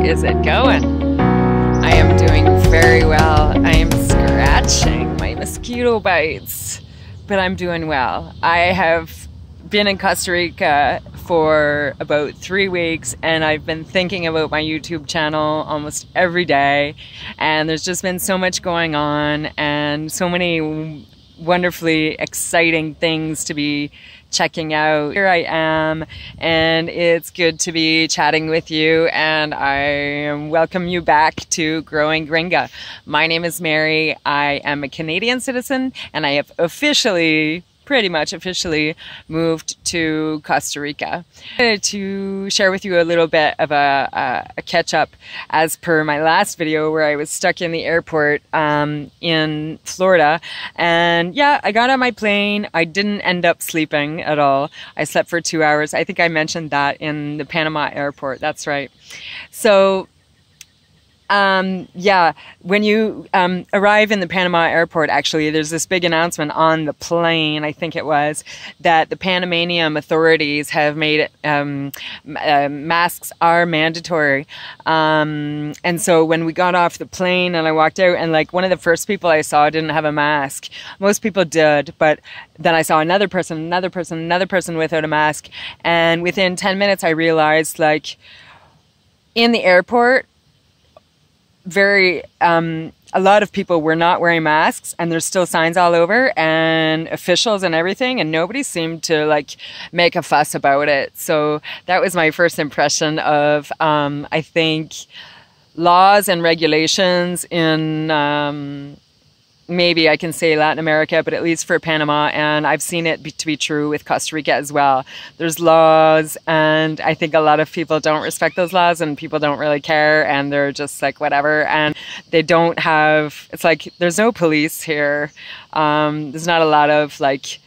is it going? I am doing very well. I am scratching my mosquito bites, but I'm doing well. I have been in Costa Rica for about 3 weeks, and I've been thinking about my YouTube channel almost every day, and there's just been so much going on and so many wonderfully exciting things to be checking out. Here I am, and it's good to be chatting with you, and I welcome you back to Growing Gringa. My name is Mary. I am a Canadian citizen, and I have pretty much officially moved to Costa Rica. I wanted to share with you a little bit of a catch up as per my last video where I was stuck in the airport in Florida. And yeah, I got on my plane. I didn't end up sleeping at all. I slept for 2 hours. I think I mentioned that in the Panama Airport. That's right. So yeah, when you arrive in the Panama Airport, actually, there's this big announcement on the plane, I think it was, that the Panamanian authorities have made it, masks are mandatory. And so when we got off the plane and I walked out, and like one of the first people I saw didn't have a mask. Most people did, but then I saw another person without a mask. And within 10 minutes, I realized, like, in the airport, a lot of people were not wearing masks, and there's still signs all over and officials and everything, and nobody seemed to like make a fuss about it. So that was my first impression of I think laws and regulations in maybe I can say Latin America, but at least for Panama, and I've seen it to be true with Costa Rica as well. There's laws, and I think a lot of people don't respect those laws, and people don't really care, and they're just like whatever, and they don't have, it's like there's no police here. There's not a lot of like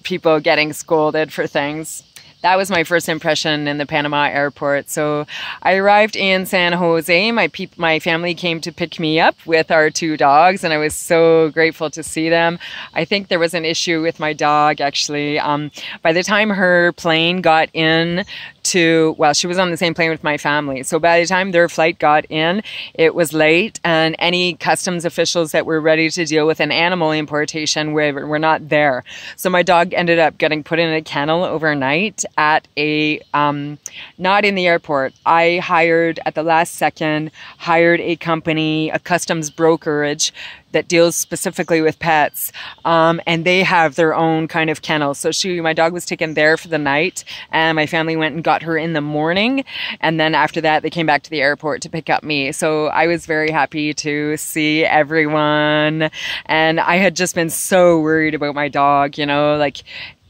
people getting scolded for things. That was my first impression in the Panama Airport. So I arrived in San Jose. My family came to pick me up with our 2 dogs, and I was so grateful to see them. I think there was an issue with my dog, actually. By the time her plane got in well, she was on the same plane with my family. So by the time their flight got in, it was late, and any customs officials that were ready to deal with an animal importation were not there. So my dog ended up getting put in a kennel overnight at not in the airport. I at the last second, hired a company, a customs brokerage that deals specifically with pets, and they have their own kind of kennel. So my dog was taken there for the night, and my family went and got her in the morning, and then after that they came back to the airport to pick up me. So I was very happy to see everyone, and I had just been so worried about my dog, you know, like,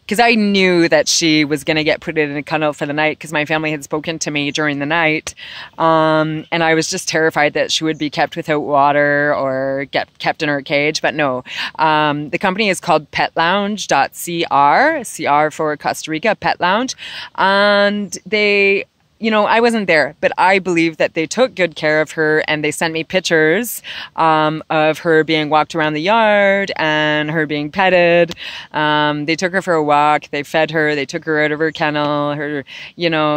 because I knew that she was going to get put in a kennel for the night because my family had spoken to me during the night. And I was just terrified that she would be kept without water or get kept in her cage. But no, the company is called petlounge.cr, CR for Costa Rica, Pet Lounge. And they, you know, I wasn't there, but I believe that they took good care of her, and they sent me pictures of her being walked around the yard and her being petted. They took her for a walk, they fed her, they took her out of her kennel,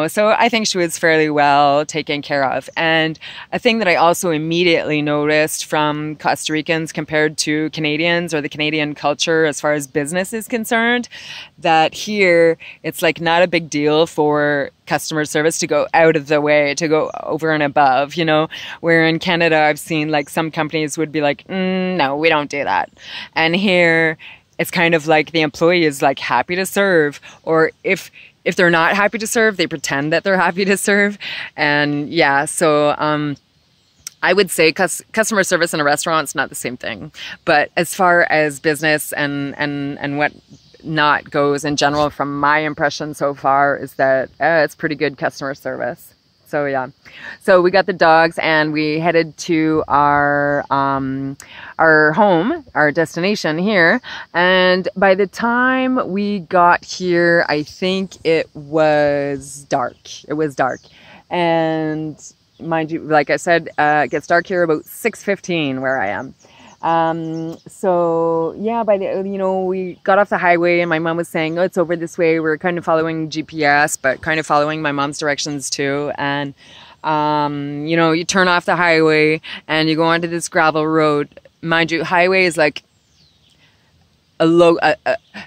so I think she was fairly well taken care of. And a thing that I also immediately noticed from Costa Ricans compared to Canadians, or the Canadian culture as far as business is concerned, that here it's like not a big deal for customer service to go out of the way, to go over and above, you know, where in Canada I've seen like some companies would be like, no, we don't do that. And here it's kind of like the employee is like happy to serve, or if they're not happy to serve, they pretend that they're happy to serve. And yeah, so I would say customer service in a restaurant is not the same thing, but as far as business and what not goes in general, from my impression so far, is that it's pretty good customer service. So yeah, so we got the dogs and we headed to our home, our destination here. And by the time we got here, I think it was dark. And mind you, like I said, it gets dark here about 6:15 where I am. So yeah, we got off the highway and my mom was saying, oh, it's over this way. We're kind of following GPS, but kind of following my mom's directions too. And You know, you turn off the highway and you go onto this gravel road. Mind you, highway is like a low,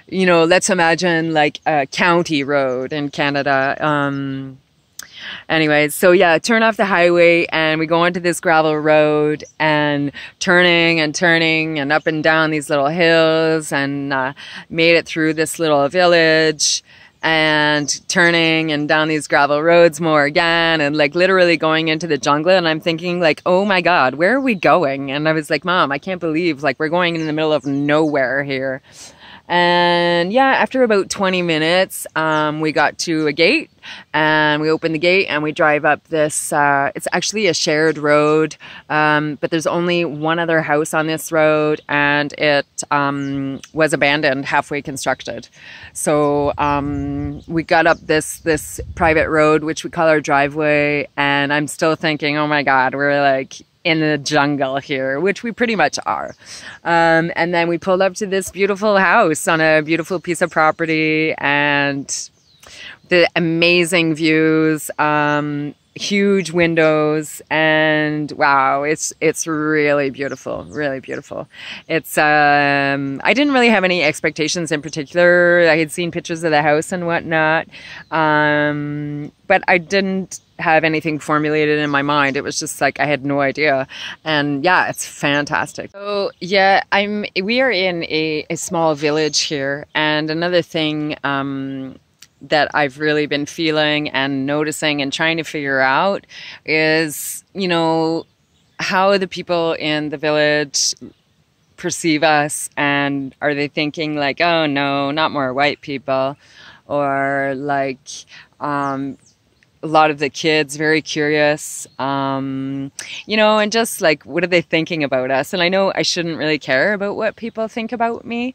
you know, let's imagine like a county road in Canada. Anyways, so yeah, turn off the highway and we go onto this gravel road and turning and up and down these little hills, and made it through this little village and turning and down these gravel roads more again, and like literally going into the jungle. And I'm thinking like, oh my God, where are we going? And I was like, Mom, I can't believe like we're going in the middle of nowhere here. And yeah, after about 20 minutes, we got to a gate, and we opened the gate and we drive up this, it's actually a shared road, but there's only one other house on this road, and it was abandoned, halfway constructed. So we got up this private road, which we call our driveway, and I'm still thinking, oh my God, we're like in the jungle here, which we pretty much are. And then we pulled up to this beautiful house on a beautiful piece of property, and the amazing views, huge windows, and wow, it's really beautiful, really beautiful. It's I didn't really have any expectations in particular. I had seen pictures of the house and whatnot, but I didn't have anything formulated in my mind. It was just like I had no idea. And yeah, it's fantastic. So yeah, we are in a small village here, and another thing that I've really been feeling and noticing and trying to figure out is, you know, how the people in the village perceive us, and are they thinking like, oh no, not more white people, or like a lot of the kids very curious, you know, and just like, what are they thinking about us? And I know I shouldn't really care about what people think about me.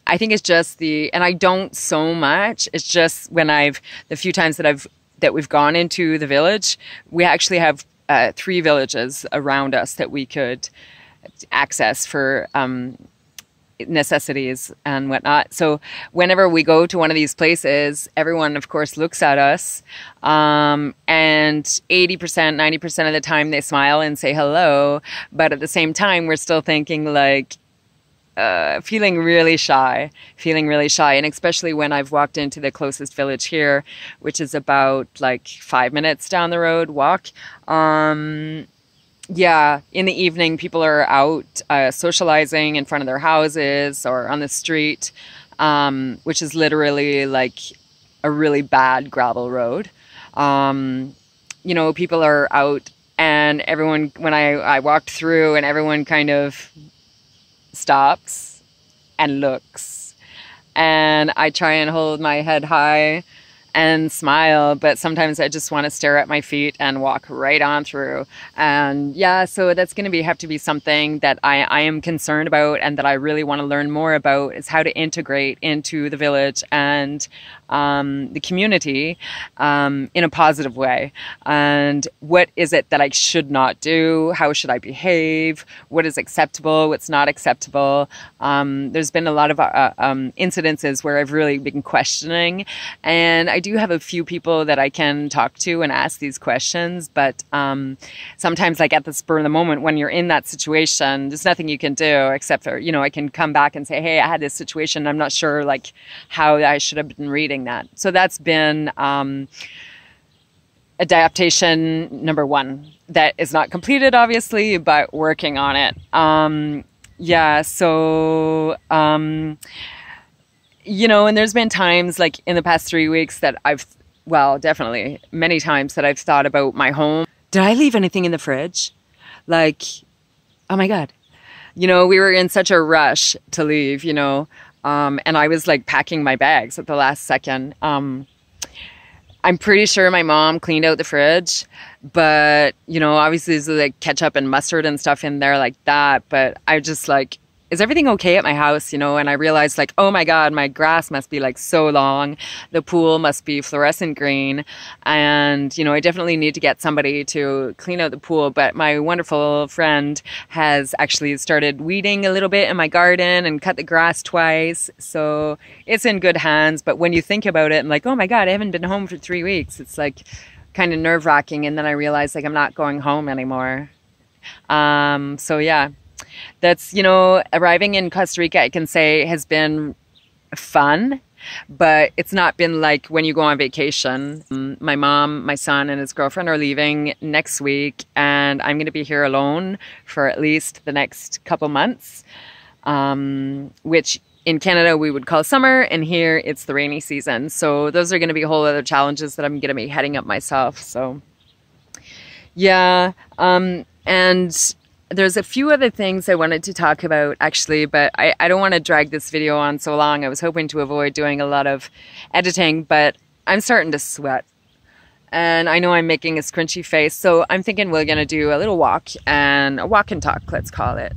I think it's just and I don't so much. It's just when the few times that we've gone into the village, we actually have 3 villages around us that we could access for necessities and whatnot. So whenever we go to one of these places, everyone of course looks at us, and 80%, 90% of the time they smile and say hello, but at the same time we're still thinking like, feeling really shy, and especially when I've walked into the closest village here, which is about like 5 minutes down the road walk. Yeah, in the evening, people are out socializing in front of their houses or on the street, which is literally like a really bad gravel road. You know, people are out, and everyone, when I walked through, and everyone kind of stops and looks, and I try and hold my head high and smile, but sometimes I just want to stare at my feet and walk right on through. And yeah, so that's going to have to be something that I am concerned about, and that I really want to learn more about, is how to integrate into the village and the community in a positive way. And what is it that I should not do? How should I behave? What is acceptable? What's not acceptable? There's been a lot of incidences where I've really been questioning, and I do have a few people that I can talk to and ask these questions, but sometimes like at the spur of the moment when you're in that situation, there's nothing you can do except for, you know, I can come back and say, hey, I had this situation, I'm not sure like how I should have been reading that. So that's been adaptation number 1 that is not completed, obviously, but working on it. Yeah, so you know, and there's been times like in the past 3 weeks that definitely many times that I've thought about my home. Did I leave anything in the fridge? Like, oh my God. You know, we were in such a rush to leave, you know, and I was like packing my bags at the last second. I'm pretty sure my mom cleaned out the fridge, but, you know, obviously there's like ketchup and mustard and stuff in there like that. But I just like, is everything okay at my house, you know? And I realized like, oh my God, my grass must be like so long. The pool must be fluorescent green. And, you know, I definitely need to get somebody to clean out the pool. But my wonderful friend has actually started weeding a little bit in my garden and cut the grass twice. So it's in good hands. But when you think about it, I'm like, oh my God, I haven't been home for 3 weeks. It's like, kind of nerve-wracking, and then I realized like I'm not going home anymore. So yeah, that's, you know, arriving in Costa Rica, I can say, has been fun, but it's not been like when you go on vacation. My mom, my son, and his girlfriend are leaving next week, and I'm going to be here alone for at least the next couple months, which in Canada we would call summer, and here it's the rainy season. So those are going to be whole other challenges that I'm going to be heading up myself. So yeah, and there's a few other things I wanted to talk about actually, but I don't want to drag this video on so long. I was hoping to avoid doing a lot of editing, but I'm starting to sweat. And I know I'm making a scrunchy face, so I'm thinking we're going to do a little walk and talk, let's call it.